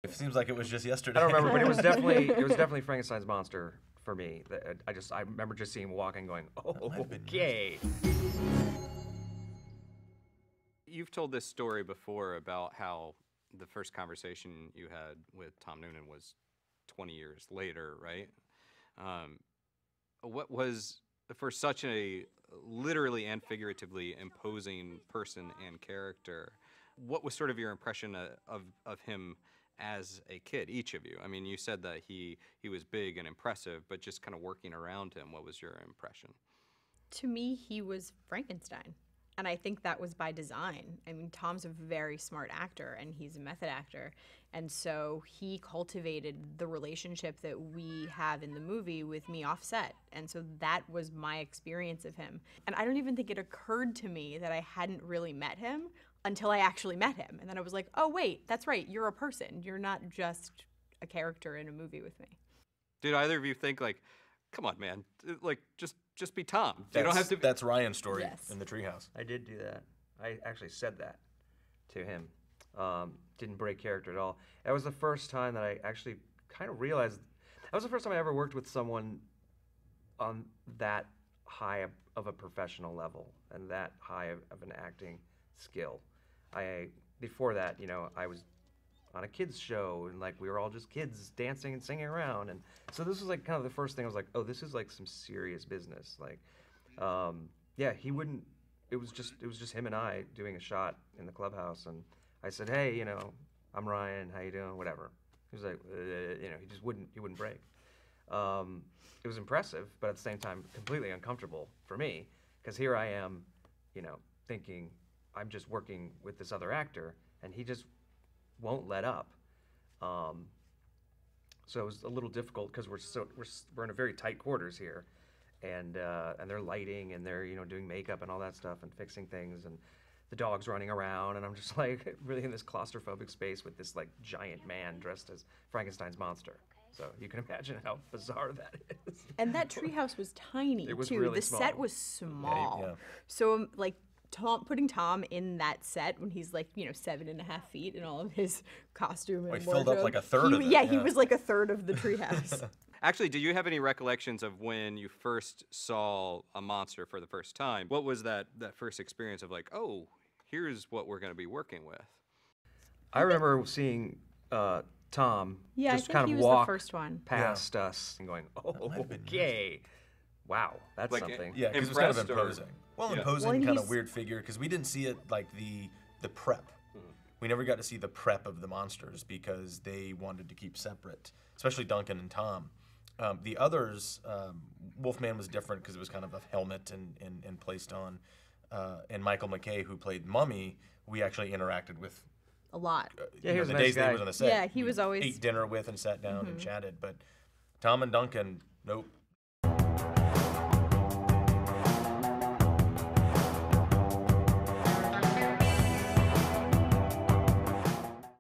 It seems like it was just yesterday. I don't remember, but it was definitely Frankenstein's monster for me. I remember just seeing him walking, going, "Oh, okay." You've told this story before about how the first conversation you had with Tom Noonan was 20 years later, right? What was, for such a literally and figuratively imposing person and character, what was sort of your impression of him as a kid, each of you? I mean, you said that he was big and impressive, but just kind of working around him, what was your impression? To me, he was Frankenstein. And I think that was by design. I mean, Tom's a very smart actor, and he's a method actor. And so he cultivated the relationship that we have in the movie with me offset. And so that was my experience of him. And I don't even think it occurred to me that I hadn't really met him until I actually met him. And then I was like, oh, wait, that's right. You're a person. You're not just a character in a movie with me. Did either of you think, like, come on, man, like, just be Tom. You don't have to. That's Ryan's story in the treehouse. I did do that. I actually said that to him. Didn't break character at all. That was the first time that I actually kind of realized. That was the first time I ever worked with someone on that high of a professional level and that high of an acting skill. Before that, you know, I was on a kids show, and like we were all just kids dancing and singing around, and so this was like kind of the first thing I was like, oh, this is like some serious business. Like, yeah, he wouldn't. It was just him and I doing a shot in the clubhouse, and I said, hey, you know, I'm Ryan. How you doing? Whatever. He was like, you know, he wouldn't break. It was impressive, but at the same time, completely uncomfortable for me, because here I am, you know, thinking I'm just working with this other actor, and he just won't let up. So it was a little difficult because we're in a very tight quarters here, and they're lighting and they're, you know, doing makeup and all that stuff and fixing things, and the dog's running around, and I'm just like really in this claustrophobic space with this like giant man dressed as Frankenstein's monster. So you can imagine how bizarre that is. And that treehouse was tiny It was too. really The small. set was small. Yeah. So like putting Tom in that set when he's like, you know, 7.5 feet in all of his costume and He filled up wardrobe, like a third of it. Yeah, he was like a third of the treehouse. Actually, do you have any recollections of when you first saw a monster for the first time? What was that first experience of like, oh, here's what we're going to be working with? I remember seeing Tom Yeah, just I think kind he of was walk the first one. past us and going, oh, might have been okay. Wow, that's Like, something. Yeah, because it was kind of Impressed or- imposing. Well, Yeah. imposing, Well, kind of he's- weird figure, because we didn't see it like the prep. We never got to see the prep of the monsters because they wanted to keep separate, especially Duncan and Tom. The others, Wolfman was different because it was kind of a helmet and placed on. And Michael McKay, who played Mummy, we actually interacted with. A lot. Yeah, he You know, was a the nice days that he guy. was on the set. Yeah, he we was always- ate dinner with and sat down and chatted. But Tom and Duncan, nope.